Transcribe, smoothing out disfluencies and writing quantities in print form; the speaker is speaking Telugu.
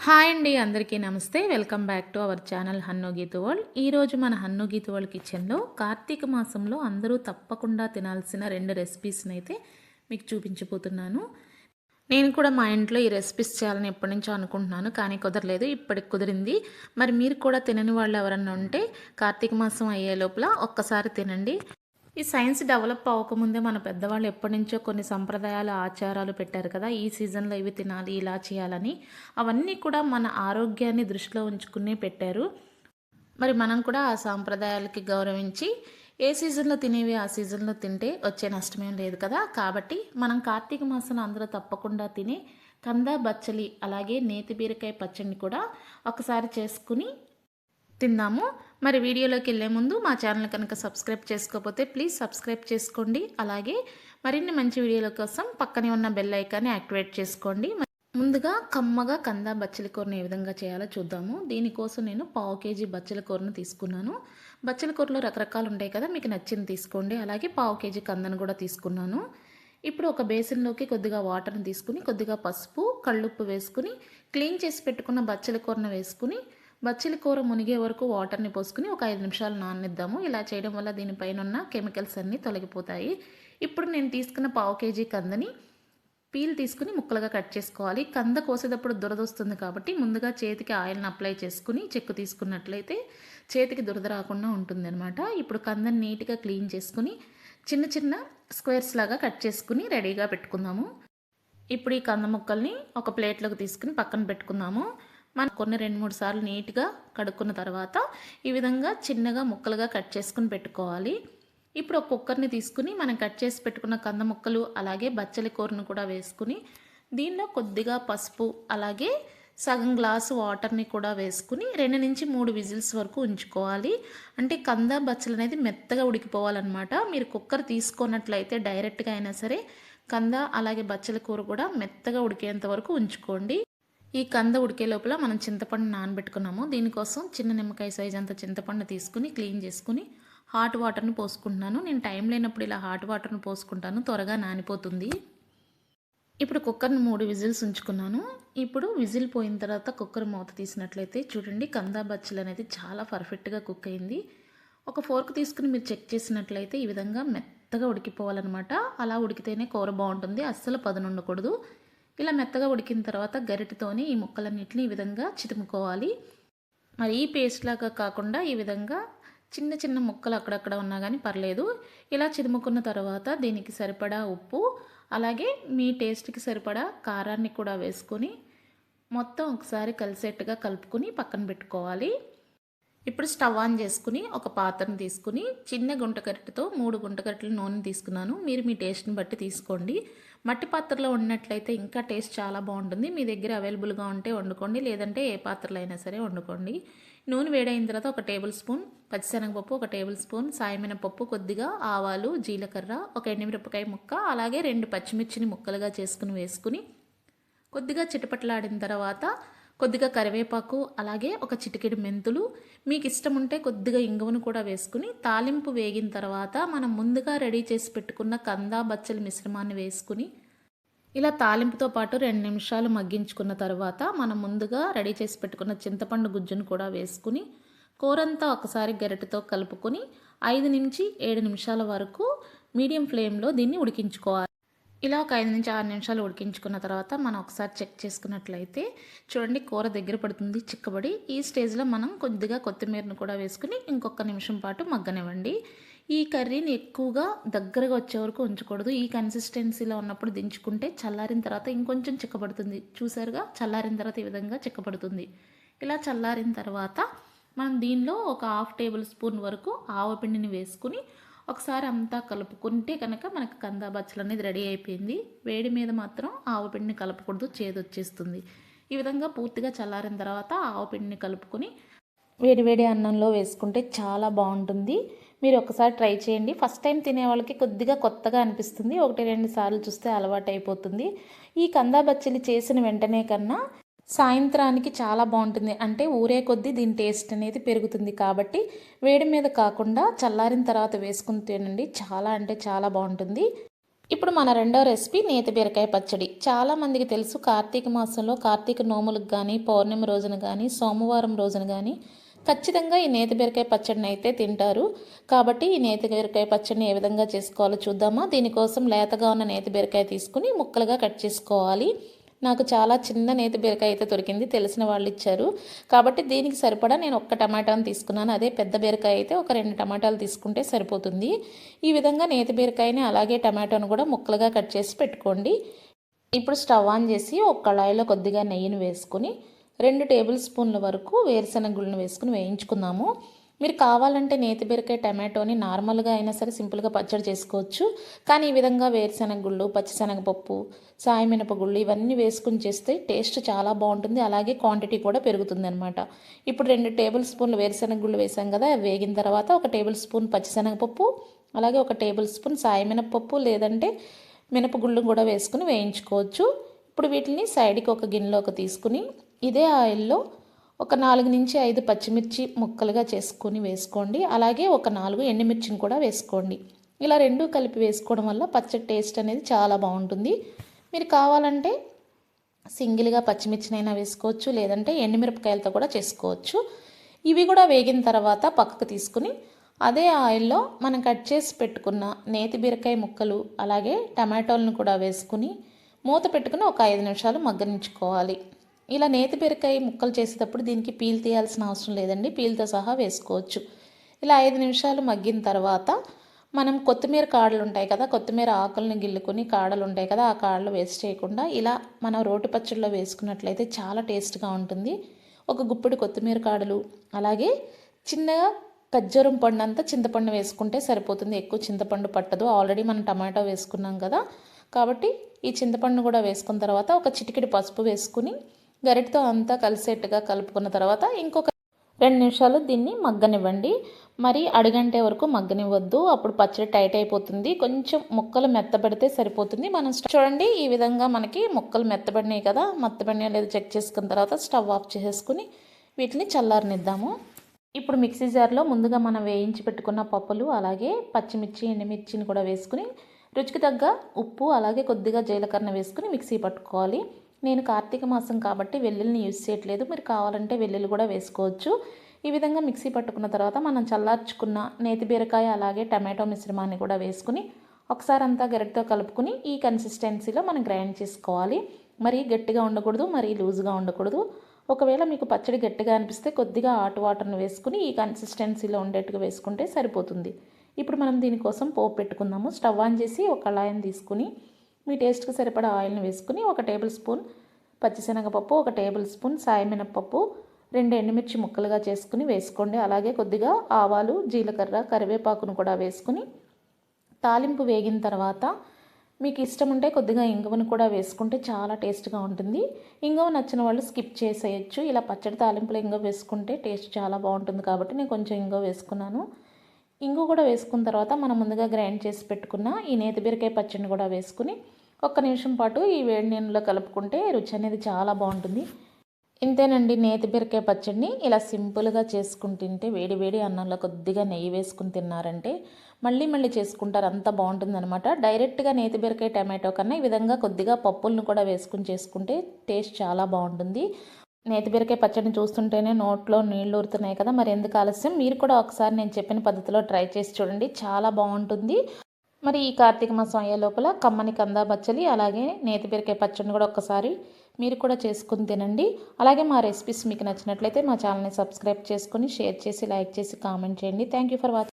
హాయ్ అండి, అందరికీ నమస్తే. Welcome back to our channel Hannu Geethu world. ఈరోజు మన హన్ను గీతు వరల్డ్ కిచెన్లో కార్తీక మాసంలో అందరూ తప్పకుండా తినాల్సిన 2 రెసిపీస్ని అయితే మీకు చూపించబోతున్నాను. నేను కూడా మా ఇంట్లో ఈ రెసిపీస్ చేయాలని ఎప్పటి నుంచో అనుకుంటున్నాను, కానీ కుదరలేదు. ఇప్పటికి కుదిరింది. మరి మీరు కూడా తినని వాళ్ళు ఎవరన్నా ఉంటే కార్తీక మాసం అయ్యే లోపల ఒక్కసారి తినండి. ఈ సైన్స్ డెవలప్ అవ్వకముందే మన పెద్దవాళ్ళు ఎప్పటి నుంచో కొన్ని సంప్రదాయాలు ఆచారాలు పెట్టారు కదా, ఈ సీజన్లో ఇవి తినాలి, ఇలా చేయాలని. అవన్నీ కూడా మన ఆరోగ్యాన్ని దృష్టిలో ఉంచుకునే పెట్టారు. మరి మనం కూడా ఆ సాంప్రదాయాలకి గౌరవించి ఏ సీజన్లో తినేవి ఆ సీజన్లో తింటే వచ్చే నష్టమేం లేదు కదా. కాబట్టి మనం కార్తీక మాసంలో అందరూ తప్పకుండా తినే కంద బచ్చలి అలాగే నేతి బీరకాయ పచ్చడిని కూడా ఒకసారి చేసుకుని తిందాము. మరి వీడియోలోకి వెళ్ళే ముందు మా ఛానల్ కనుక సబ్స్క్రైబ్ చేసుకోకపోతే ప్లీజ్ సబ్స్క్రైబ్ చేసుకోండి. అలాగే మరిన్ని మంచి వీడియోల కోసం పక్కనే ఉన్న బెల్ ఐకాన్ని యాక్టివేట్ చేసుకోండి. ముందుగా కమ్మగా కంద బచ్చలి కూరను ఏ విధంగా చేయాలో చూద్దాము. దీనికోసం నేను 1/2 కేజీ బచ్చలి కూరను తీసుకున్నాను. బచ్చలి కూరలో రకరకాలు ఉంటాయి కదా, మీకు నచ్చింది తీసుకోండి. అలాగే 1/2 కేజీ కందను కూడా తీసుకున్నాను. ఇప్పుడు ఒక బేసిన్లోకి కొద్దిగా వాటర్ని తీసుకుని కొద్దిగా పసుపు కళ్ళుప్పు వేసుకుని క్లీన్ చేసి పెట్టుకున్న బచ్చలి కూరను వేసుకుని బచ్చలి కూర మునిగే వరకు వాటర్ని పోసుకుని ఒక 5 నిమిషాలు నాననిద్దాము. ఇలా చేయడం వల్ల దీనిపైన ఉన్న కెమికల్స్ అన్నీ తొలగిపోతాయి. ఇప్పుడు నేను తీసుకున్న 1/2 కేజీ కందని పీల్ తీసుకుని ముక్కలుగా కట్ చేసుకోవాలి. కంద కోసేటప్పుడు దురద వస్తుంది కాబట్టి ముందుగా చేతికి ఆయిల్ని అప్లై చేసుకుని చెక్కు తీసుకున్నట్లయితే చేతికి దురద రాకుండా ఉంటుంది అనమాట. ఇప్పుడు కందని నీట్గా క్లీన్ చేసుకుని చిన్న చిన్న స్క్వేర్స్ లాగా కట్ చేసుకుని రెడీగా పెట్టుకుందాము. ఇప్పుడు ఈ కంద ముక్కల్ని ఒక ప్లేట్లోకి తీసుకుని పక్కన పెట్టుకుందాము. మనం కొన్ని 2-3 సార్లు నీట్గా కడుక్కున్న తర్వాత ఈ విధంగా చిన్నగా ముక్కలుగా కట్ చేసుకుని పెట్టుకోవాలి. ఇప్పుడు ఒక కుక్కర్ని తీసుకుని మనం కట్ చేసి పెట్టుకున్న కంద ముక్కలు అలాగే బచ్చలి కూరను కూడా వేసుకుని దీనిలో కొద్దిగా పసుపు అలాగే సగం గ్లాసు వాటర్ని కూడా వేసుకుని 2-3 విజిల్స్ వరకు ఉంచుకోవాలి. అంటే కంద బచ్చలు అనేది మెత్తగా ఉడికిపోవాలన్నమాట. మీరు కుక్కర్ తీసుకున్నట్లయితే డైరెక్ట్గా అయినా సరే కంద అలాగే బచ్చలి కూర కూడా మెత్తగా ఉడికేంత వరకు ఉంచుకోండి. ఈ కంద ఉడికే లోపల మనం చింతపండు నానబెట్టుకున్నాము. దీనికోసం చిన్న నిమ్మకాయ సైజ్ అంత చింతపండు తీసుకుని క్లీన్ చేసుకుని హాట్ వాటర్ని పోసుకుంటున్నాను. నేను టైం లేనప్పుడు ఇలా హాట్ వాటర్ని పోసుకుంటాను, త్వరగా నానిపోతుంది. ఇప్పుడు కుక్కర్ని 3 విజిల్స్ ఉంచుకున్నాను. ఇప్పుడు విజిల్ పోయిన తర్వాత కుక్కర్ మూత తీసినట్లయితే చూడండి, కంద బచ్చలు అనేది చాలా పర్ఫెక్ట్గా కుక్ అయింది. ఒక ఫోర్క్ తీసుకుని మీరు చెక్ చేసినట్లయితే ఈ విధంగా మెత్తగా ఉడికిపోవాలన్నమాట. అలా ఉడికితేనే కూర బాగుంటుంది, అస్సలు పదును ఉండకూడదు. ఇలా మెత్తగా ఉడికిన తర్వాత గరిటెతోని ఈ ముక్కలన్నిటిని ఈ విధంగా చితుముకోవాలి. మరి ఈ పేస్ట్ లాగా కాకుండా ఈ విధంగా చిన్న చిన్న ముక్కలు అక్కడక్కడ ఉన్నా కానీ పర్లేదు. ఇలా చిదుముకున్న తర్వాత దీనికి సరిపడా ఉప్పు అలాగే మీ టేస్ట్కి సరిపడా కారాన్ని కూడా వేసుకొని మొత్తం ఒకసారి కలిసేట్టుగా కలుపుకొని పక్కన పెట్టుకోవాలి. ఇప్పుడు స్టవ్ ఆన్ చేసుకుని ఒక పాత్రను తీసుకుని చిన్న గుంట గరిటెతో 3 గుంట గరిటెల నూనె తీసుకున్నాను. మీరు మీ టేస్ట్ని బట్టి తీసుకోండి. మట్టి పాత్రలో వండినట్లయితే ఇంకా టేస్ట్ చాలా బాగుంటుంది. మీ దగ్గర అవైలబుల్గా ఉంటే వండుకోండి, లేదంటే ఏ పాత్రలో అయినా సరే వండుకోండి. నూనె వేడైన తర్వాత 1 టేబుల్ స్పూన్ పచ్చిశనగపప్పు, 1 టేబుల్ స్పూన్ సాయమినపప్పు, కొద్దిగా ఆవాలు, జీలకర్ర, ఒక ఎండుమిరపకాయ ముక్క అలాగే 2 పచ్చిమిర్చిని ముక్కలుగా చేసుకుని వేసుకుని కొద్దిగా చిటపట్లాడిన తర్వాత కొద్దిగా కరివేపాకు అలాగే ఒక చిటికెడు మెంతులు, మీకు ఇష్టం ఉంటే కొద్దిగా ఇంగువను కూడా వేసుకుని తాలింపు వేగిన తర్వాత మనం ముందుగా రెడీ చేసి పెట్టుకున్న కంద బచ్చలి మిశ్రమాన్ని వేసుకుని ఇలా తాలింపుతో పాటు 2 నిమిషాలు మగ్గించుకున్న తర్వాత మనం ముందుగా రెడీ చేసి పెట్టుకున్న చింతపండు గుజ్జును కూడా వేసుకుని కూరంతా ఒకసారి గరిటెతో కలుపుకొని 5-7 నిమిషాల వరకు మీడియం ఫ్లేమ్లో దీన్ని ఉడికించుకోవాలి. ఇలా ఒక 5-6 నిమిషాలు ఉడికించుకున్న తర్వాత మనం ఒకసారి చెక్ చేసుకున్నట్లయితే చూడండి, కూర దగ్గర పడుతుంది చిక్కబడి. ఈ స్టేజ్లో మనం కొద్దిగా కొత్తిమీరను కూడా వేసుకుని ఇంకొక నిమిషం పాటు మగ్గనివ్వండి. ఈ కర్రీని ఎక్కువగా దగ్గరగా వచ్చే వరకు ఉంచకూడదు. ఈ కన్సిస్టెన్సీలో ఉన్నప్పుడు దించుకుంటే చల్లారిన తర్వాత ఇంకొంచెం చిక్కబడుతుంది. చూసారుగా, చల్లారిన తర్వాత ఈ విధంగా చిక్కబడుతుంది. ఇలా చల్లారిన తర్వాత మనం దీనిలో ఒక 1/2 టేబుల్ స్పూన్ వరకు ఆవపిండిని వేసుకుని ఒకసారి అంతా కలుపుకుంటే కనుక మనకు కంద బచ్చలు అనేది రెడీ అయిపోయింది. వేడి మీద మాత్రం ఆవపిండిని కలపకూడదు, చేదు వచ్చేస్తుంది. ఈ విధంగా పూర్తిగా చల్లారిన తర్వాత ఆవపిండిని కలుపుకొని వేడివేడి అన్నంలో వేసుకుంటే చాలా బాగుంటుంది. మీరు ఒకసారి ట్రై చేయండి. ఫస్ట్ టైం తినే వాళ్ళకి కొద్దిగా కొత్తగా అనిపిస్తుంది, 1-2 సార్లు చూస్తే అలవాటు అయిపోతుంది. ఈ కంద బచ్చలి చేసిన వెంటనే కన్నా సాయంత్రానికి చాలా బాగుంటుంది. అంటే ఊరే కొద్దీ దీని టేస్ట్ అనేది పెరుగుతుంది. కాబట్టి వేడి మీద కాకుండా చల్లారిన తర్వాత వేసుకుని తినండి, చాలా అంటే చాలా బాగుంటుంది. ఇప్పుడు మన రెండో రెసిపీ నేతి బీరకాయ పచ్చడి. చాలామందికి తెలుసు కార్తీక మాసంలో కార్తీక నోములకు కానీ, పౌర్ణమి రోజున కానీ, సోమవారం రోజున కానీ ఖచ్చితంగా ఈ నేతి బీరకాయ పచ్చడిని అయితే తింటారు. కాబట్టి ఈ నేతి బీరకాయ పచ్చడిని ఏ విధంగా చేసుకోవాలో చూద్దామా. దీనికోసం లేతగా ఉన్న నేతి బీరకాయ తీసుకుని ముక్కలుగా కట్ చేసుకోవాలి. నాకు చాలా చిన్న నేతి బీరకాయ అయితే దొరికింది, తెలిసిన వాళ్ళు ఇచ్చారు. కాబట్టి దీనికి సరిపడా నేను ఒక్క టమాటాను తీసుకున్నాను. అదే పెద్ద బీరకాయ అయితే ఒక 2 టమాటాలు తీసుకుంటే సరిపోతుంది. ఈ విధంగా నేతి బీరకాయని అలాగే టమాటాను కూడా ముక్కలుగా కట్ చేసి పెట్టుకోండి. ఇప్పుడు స్టవ్ ఆన్ చేసి ఒక కళాయిలో కొద్దిగా నెయ్యిని వేసుకుని 2 టేబుల్ స్పూన్ల వరకు వేరుశెనగ గుళ్ళను వేసుకుని వేయించుకుందాము. మీరు కావాలంటే నేతి బీరకాయ టమాటోని నార్మల్గా అయినా సరే సింపుల్గా పచ్చడి చేసుకోవచ్చు. కానీ ఈ విధంగా వేరుశెనగ గుళ్ళు, పచ్చిశనగపప్పు, సాయి మినపగుళ్ళు ఇవన్నీ వేసుకుని చేస్తే టేస్ట్ చాలా బాగుంటుంది. అలాగే క్వాంటిటీ కూడా పెరుగుతుంది అనమాట. ఇప్పుడు 2 టేబుల్ స్పూన్లు వేరుశెనగ గుళ్ళు వేసాం కదా, వేగిన తర్వాత 1 టేబుల్ స్పూన్ పచ్చిశనగపప్పు, అలాగే 1 టేబుల్ స్పూన్ సాయి మినపప్పు లేదంటే మినపగుళ్ళు కూడా వేసుకుని వేయించుకోవచ్చు. ఇప్పుడు వీటిని సైడ్కి ఒక గిన్నెలోకి తీసుకుని ఇదే ఆయిల్లో ఒక 4 నుంచి 5 పచ్చిమిర్చి ముక్కలుగా చేసుకొని వేసుకోండి. అలాగే ఒక 4 ఎండుమిర్చిని కూడా వేసుకోండి. ఇలా రెండూ కలిపి వేసుకోవడం వల్ల పచ్చడి టేస్ట్ అనేది చాలా బాగుంటుంది. మీరు కావాలంటే సింగిల్గా పచ్చిమిర్చినైనా వేసుకోవచ్చు, లేదంటే ఎండుమిరపకాయలతో కూడా చేసుకోవచ్చు. ఇవి కూడా వేగిన తర్వాత పక్కకు తీసుకుని అదే ఆయిల్లో మనం కట్ చేసి పెట్టుకున్న నేతి బీరకాయ ముక్కలు అలాగే టమాటోలను కూడా వేసుకుని మూత పెట్టుకుని ఒక 5 నిమిషాలు మగ్గనించుకోవాలి. ఇలా నేతి బీరకాయ ముక్కలు చేసేటప్పుడు దీనికి పీల్ తీయాల్సిన అవసరం లేదండి, పీల్తో సహా వేసుకోవచ్చు. ఇలా 5 నిమిషాలు మగ్గిన తర్వాత మనం కొత్తిమీర కాడలు ఉంటాయి కదా, కొత్తిమీర ఆకులను గిల్లుకొని కాడలు ఉంటాయి కదా, ఆ కాడలు వేస్ట్ చేయకుండా ఇలా మనం రోటి పచ్చడిలో వేసుకున్నట్లయితే చాలా టేస్ట్గా ఉంటుంది. ఒక గుప్పెడు కొత్తిమీర కాడలు అలాగే చిన్నగా ఖర్జూరం పండు అంతా చింతపండు వేసుకుంటే సరిపోతుంది. ఎక్కువ చింతపండు పట్టదు, ఆల్రెడీ మనం టమాటో వేసుకున్నాం కదా. కాబట్టి ఈ చింతపండు కూడా వేసుకున్న తర్వాత ఒక చిటికెడు పసుపు వేసుకుని గరిటతో అంతా కలిసేట్టుగా కలుపుకున్న తర్వాత ఇంకొక 2 నిమిషాలు దీన్ని మగ్గనివ్వండి. మరి అడుగంటే వరకు మగ్గనివ్వద్దు, అప్పుడు పచ్చడి టైట్ అయిపోతుంది. కొంచెం ముక్కలు మెత్తబడితే సరిపోతుంది. మనం చూడండి ఈ విధంగా మనకి ముక్కలు మెత్తబడినాయి కదా, మెత్తబడినాయో లేదో చెక్ చేసుకున్న తర్వాత స్టవ్ ఆఫ్ చేసేసుకుని వీటిని చల్లారనిద్దాము. ఇప్పుడు మిక్సీ జార్లో ముందుగా మనం వేయించి పెట్టుకున్న పప్పులు అలాగే పచ్చిమిర్చి ఎండుమిర్చిని కూడా వేసుకుని రుచికి తగ్గ ఉప్పు అలాగే కొద్దిగా జీలకర్ర వేసుకుని మిక్సీ పట్టుకోవాలి. నేను కార్తీక మాసం కాబట్టి వెల్లుల్లిని యూజ్ చేయట్లేదు, మీరు కావాలంటే వెల్లుల్లి కూడా వేసుకోవచ్చు. ఈ విధంగా మిక్సీ పట్టుకున్న తర్వాత మనం చల్లార్చుకున్న నేతి బీరకాయ అలాగే టమాటో మిశ్రమాన్ని కూడా వేసుకుని ఒకసారి అంతా గరిటతో కలుపుకుని ఈ కన్సిస్టెన్సీలో మనం గ్రైండ్ చేసుకోవాలి. మరీ గట్టిగా ఉండకూడదు, మరీ లూజ్గా ఉండకూడదు. ఒకవేళ మీకు పచ్చడి గట్టిగా అనిపిస్తే కొద్దిగా హాట్ వాటర్ని వేసుకుని ఈ కన్సిస్టెన్సీలో ఉండేట్టుగా వేసుకుంటే సరిపోతుంది. ఇప్పుడు మనం దీనికోసం పోపు పెట్టుకుందాము. స్టవ్ ఆన్ చేసి ఒక కళాయిని తీసుకుని మీ టేస్ట్కి సరిపడా ఆయిల్ని వేసుకుని 1 టేబుల్ స్పూన్ పచ్చిశనగపప్పు, 1 టేబుల్ స్పూన్ సాయి మినపప్పు, 2 ఎండుమిర్చి ముక్కలుగా చేసుకుని వేసుకోండి. అలాగే కొద్దిగా ఆవాలు, జీలకర్ర, కరివేపాకును కూడా వేసుకుని తాలింపు వేగిన తర్వాత మీకు ఇష్టం ఉంటే కొద్దిగా ఇంగువను కూడా వేసుకుంటే చాలా టేస్ట్గా ఉంటుంది. ఇంగువ నచ్చిన వాళ్ళు స్కిప్ చేసేయచ్చు. ఇలా పచ్చడి తాలింపులో ఇంగువ వేసుకుంటే టేస్ట్ చాలా బాగుంటుంది కాబట్టి నేను కొంచెం ఇంగువ వేసుకున్నాను. ఇంగు కూడా వేసుకున్న తర్వాత మనం ముందుగా గ్రైండ్ చేసి పెట్టుకున్న ఈ నేతి బీరకాయ పచ్చడిని కూడా వేసుకుని 1 నిమిషం పాటు ఈ వేడి నీళ్ళలో కలుపుకుంటే రుచి అనేది చాలా బాగుంటుంది. ఇంతేనండి, నేతి బీరకాయ పచ్చడిని ఇలా సింపుల్గా చేసుకుని తింటే వేడి వేడి అన్నంలో కొద్దిగా నెయ్యి వేసుకుని తిన్నారంటే మళ్ళీ మళ్ళీ చేసుకుంటారు, అంత బాగుంటుందన్నమాట. డైరెక్ట్గా నేతి బీరకాయ టమాటో కన్నా ఈ విధంగా కొద్దిగా పప్పులను కూడా వేసుకుని చేసుకుంటే టేస్ట్ చాలా బాగుంటుంది. నేతి బీరకాయ పచ్చడిని చూస్తుంటేనే నోట్లో నీళ్ళు ఊరుతున్నాయి కదా, మరి ఎందుకు ఆలస్యం, మీరు కూడా ఒకసారి నేను చెప్పిన పద్ధతిలో ట్రై చేసి చూడండి, చాలా బాగుంటుంది. మరి ఈ కార్తీక మాసం అయ్యే లోపల కమ్మని కందా బచ్చలి అలాగే నేతి బీరకాయ పచ్చడిని కూడా ఒక్కసారి మీరు కూడా చేసుకుని తినండి. అలాగే మా రెసిపీస్ మీకు నచ్చినట్లయితే మా ఛానల్ని సబ్స్క్రైబ్ చేసుకొని షేర్ చేసి లైక్ చేసి కామెంట్ చేయండి. Thank you for watching.